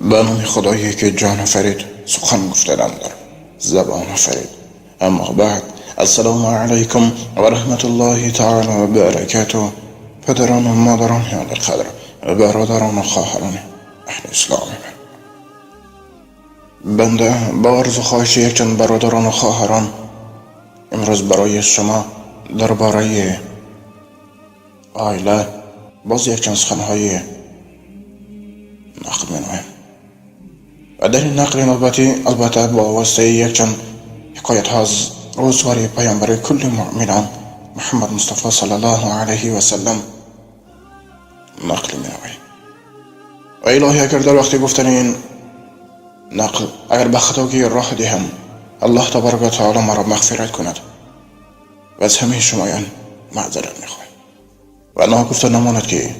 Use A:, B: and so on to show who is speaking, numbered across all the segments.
A: به نام خدایی که جان فرید سخن گفتن در زبان فرید. اما بعد، السلام علیکم و رحمت الله تعالی و برکاته. پدران و مادران اهل قدر و برادران و خواهران اهل اسلام، بنده با عرض و خواهش یکچند برادران و خواهران امروز برای شما درباره عائله باز یکچند سخنهای نقل می‌نمایم و در این نقل البته با واسطه یکچند حکایت ها از روزگار پیامبر کل مؤمنان محمد مصطفی صلی الله علیه و سلم نقل می‌نمایم. و الهی اگر در وقت گفتن این نقل اگر به خطاگی راه دهم، الله تبارک و تعالی مرا مغفرت کند و از همه شمایان معذرت میخواهم و ناگفته نماند که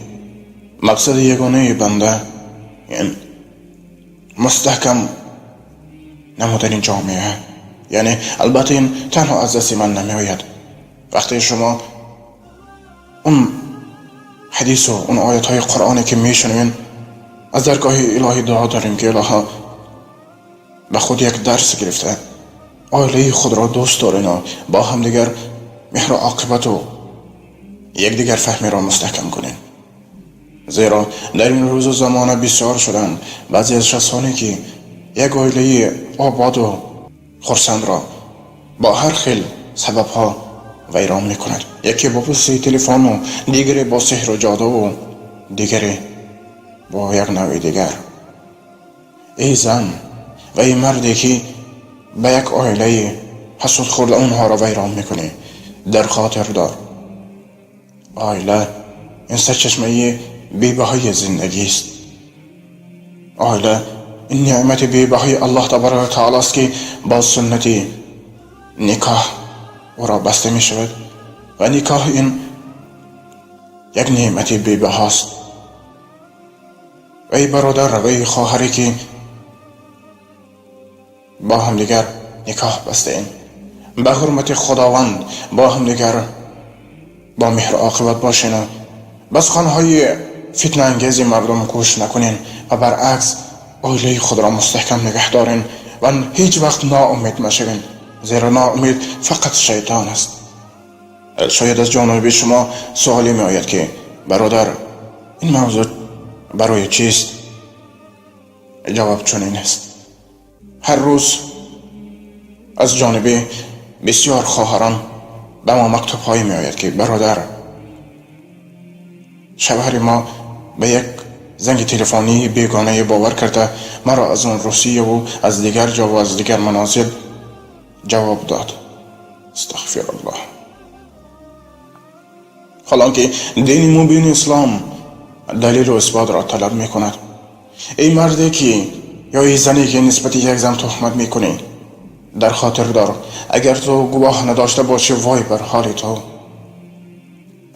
A: مقصد یگانه بنده این مستحکم نمودن این جامعه، یعنی البته این تنها از دست من نمی آید. وقتی شما اون حدیث و اون آیت های قرآنی که میشنوین، از درگاه الهی دعا داریم که الهی به خود یک درس گرفته عائله خود را دوست دارین و با هم دیگر مهر و عاقبت و یکدیگر فهمی را مستحکم کنین. زیرا در این روز و زمانه بسیار شدن بعضی از شخصانی که یک عائله آباد و خرسند را با هر خیل سبب ها ویران میکند. یکی با پوسه تلفن و دیگری با سحر و جادو و دیگری با یک نوع دیگر. ای زن و ای مردی که به یک عائله حسود خورده اونها را ویران میکنی، در خاطر دار عائله این سرچشمه بی‌بهای زندگی است. عائله این نعمت بی‌بهای الله تبارک و تعالی است که با سنت نکاح او را بسته می شود و نکاح این یک نعمت بی‌بها است. و ای برادر و ای خواهری که با هم دیگر نکاح بسته این، به حرمت خداوند با هم دیگر با مهر عاقبت باشین و بس خانهای فتنه انگیز مردم کوش نکنین و برعکس عائله خود را مستحکم نگه دارین و هیچ وقت ناامید مشوین، زیرا ناامید فقط شیطان است. شاید از جانب شما سوالی می آید که برادر این موضوع برای چیست؟ جواب چنین است: هر روز از جانب بسیار خواهران به ما مکتوب هایی می آید که برادر شوهر ما به یک زنگ تلفنی بیگانه باور کرده مرا از اون روسیه و از دیگر جا و از دیگر منازل جواب داد. استغفر الله. حالا که دین مبین اسلام دلیل و اثبات را طلب می کند، ای مردی که یا ای زنی که نسبت یک زن تهمت می کنی، در خاطر دار اگر تو گواه نداشته باشی وای بر حال تو.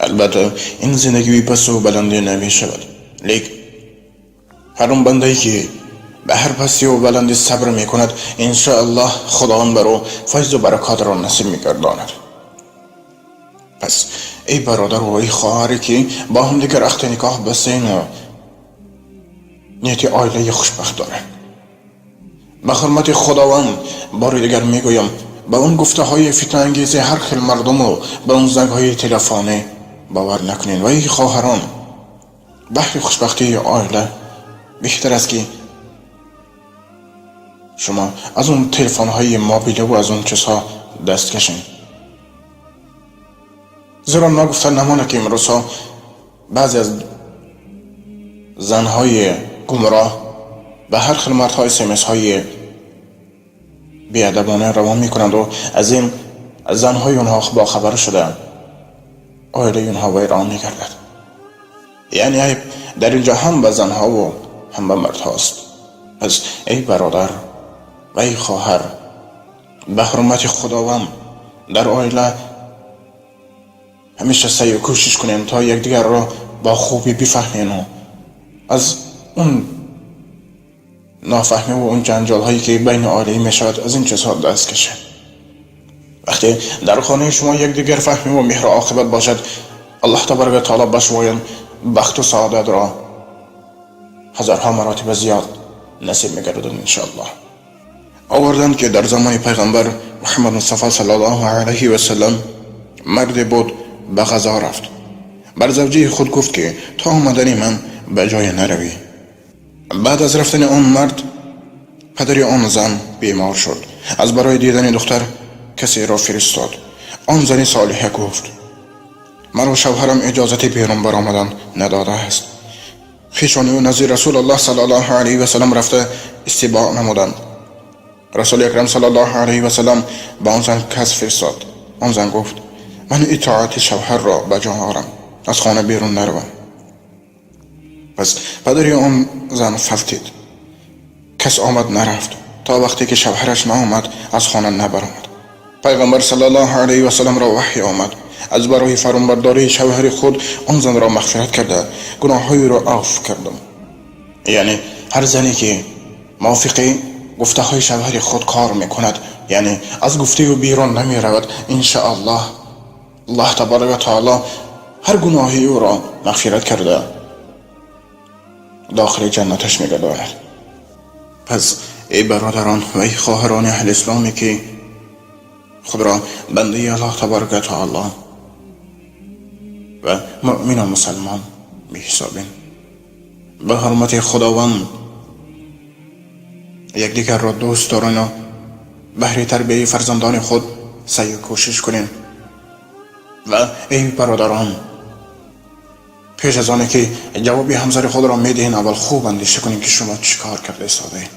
A: البته این زندگی پس و بلندی نمی شود، لیکن هر اون بندهی که به هر پسی و بلندی صبر می کند انشاءالله خداوند برو فیض و برکات را نصیب می گرداند. پس ای برادر و ای خواهری که با هم دیگر عقد نکاح بستین و نیت عائله خوشبخت داره، به حرمت خداوند بار دیگر میگویم به اون گفته های فتنه انگیز هر خیل مردم و به اون زنگ های تلفنی باور نکنین. و ای خواهران، بحر خوشبختی عائله بهتر است که شما از اون تلفن های موبیل و از اون چیزها دست کشین. زیرا نگفتن نمانه که امروز ها بعضی از زنهای گمراه به هر خیل مردهای SMS های بیادبانه روان می کنند و از این زنهای اونها با خبر شده عائله اونها ویران می گردد. یعنی عیب در اینجا هم به زنها و هم به مردهاست. پس ای برادر و ای خواهر، به حرمت خداوند در عائله همیشه سعی و کوشش کنین تا یکدیگر را با خوبی بفهمین و از اون نافهمی و اون جنجال هایی که بین عائله می شود از این چیزها دست کشید. وقتی در خانه شما یکدیگر فهمی و مهر و عاقبت باشد، الله تبارک و تعالی به شما بخت و سعادت را هزارها مراتب زیاد نصیب میگردد انشاءالله. آوردند که در زمان پیغمبر محمد مصطفی صلی الله علیه و سلم مردی بود به غزا رفت. بر زوجه خود گفت که تا آمدن من به جای نروی. بعد از رفتن آن مرد پدر آن زن بیمار شد. از برای دیدن دختر کسی را فرستاد. آن زن صالحه گفت مرا شوهرم اجازت بیرون برآمدن نداده است. خویشانی و نزد رسول الله صلی الله علیه و سلم رفته استباع نمودند. رسول اکرم صلی الله علیه و سلم به آن زن کس فرستاد. آن زن گفت من اطاعت شوهر را به جا آورم، از خانه بیرون نروم. پس پدر آن زن فلتید. کس آمد نرفت تا وقتی که شوهرش نآمد از خانه نبرآمد. پیغمبر صلی الله علیه و سلم را وحی آمد از برای فرمانبرداری شوهر خود آن زن را مغفرت کرده گناههای را عفو کردم. یعنی هر زنی که موافق گفته های شوهر خود کار میکند، یعنی از گفته و بیرون نمی رود، انشاءالله الله تبارک و تعالی هر گناهی او را مغفرت کرده داخل جنتش میگرداند. پس ای برادران و ای خواهران اهل اسلامی که خود را بنده الله تبارک و تعالی و مؤمن و مسلمان میحسابین، به حرمت خداوند یکدیگر را دوست دارین و بهر تربیت فرزندان خود سعی و کوشش کنین. و ای برادران پیش از آنه که جواب همسر خود را میدهین اول خوب اندیشه کنین که شما چیکار کرده ایستاده.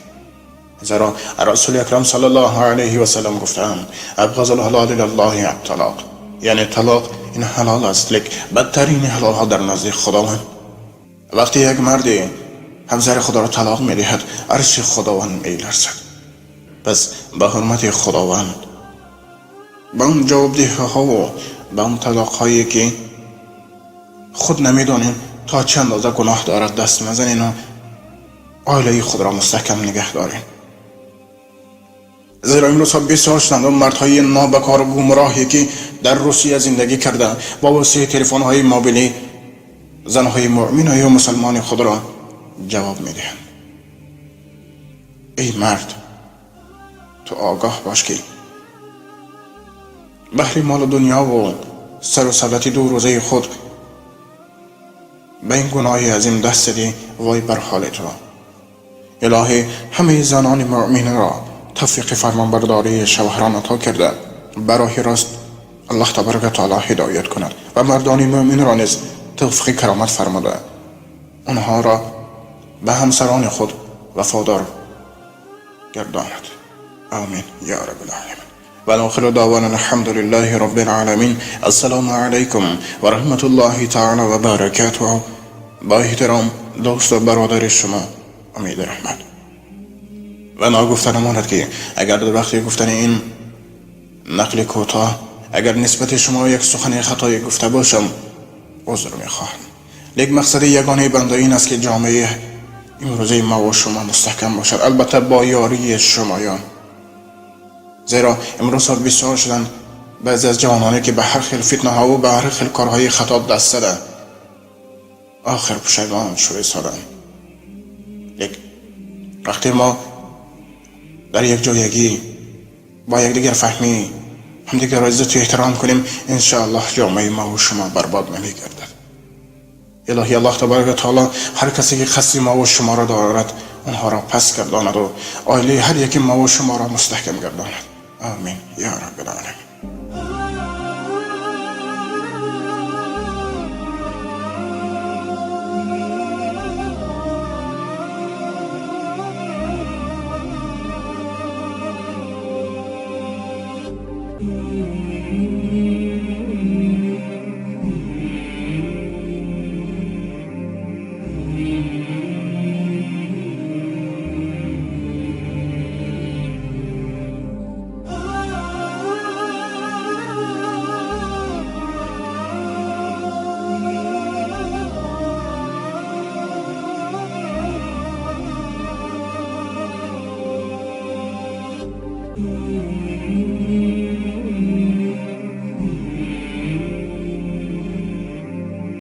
A: زیرا رسول اکرم صلی الله علیه و سلم گفتند ابغض الحلال لله الطلاق، یعنی طلاق این حلال است لیکن بدترین حلال ها در نزد خداوند. وقتی یک مرد همسر خدا را طلاق میدهد عرش خداوند میلرزد. پس به حرمت خداوند به اون جوابدهی ها و به اون طلاق هایی که خود نمیدانین تا چند اندازه گناه دارد دست نزنین و عائله خود را مستحکم نگه دارین. زیرا امروز ها بسیار شدند مردهای نابکار و گمراهی که در روسیه زندگی کرده با واسطه تلفن های موبیلی زنهای مؤمن و مسلمان خود را جواب میدهند. ای مرد تو آگاه باش که بهر مال دنیا و سر و سلطت دو روزه خود به این گناه عظیم دست دی، وای بر حال تو. الهی همه زنان مؤمن را توفیق فرمانبرداری شوهران عطا کرده برای راست الله تبارک و تعالی هدایت کند و مردان مؤمن را نیز توفیق کرامت فرموده آنها را به همسران خود وفادار گرداند. آمین یا رب العالمین. و آخر دعوانا الحمد لله رب العالمین. السلام علیکم و رحمت الله تعالی و برکاته. با احترام دوست و برادر شما امید رحمت. و ناگفته نماند که اگر در وقتی گفتن این نقل کوتاه اگر نسبت شما یک سخن خطایی گفته باشم عذر میخواهم، لیکن مقصد یگانه بنده این است که جامعه امروزه ما و شما مستحکم باشد، البته با یاری شمایان. زیرا امروز ها بسیار شدن بعضی از جوانانی که به هر خیل فتنه ها و به هر خیل کارهای خطا دست زدن آخر پشیمان شده ایستادن. لیکن وقتی ما در یک جایگی با یکدیگر فهمی همدیگر را عزت و احترام کنیم انشاءالله جامعه ما و شما برباد نمیگردد. الهی الله تبارک و تعالی هر کسی که خصی ما و شما را دارد اونها را پس گرداند و عائله هر یکی ما و شما را مستحکم گرداند. آمین یا رب العالمین.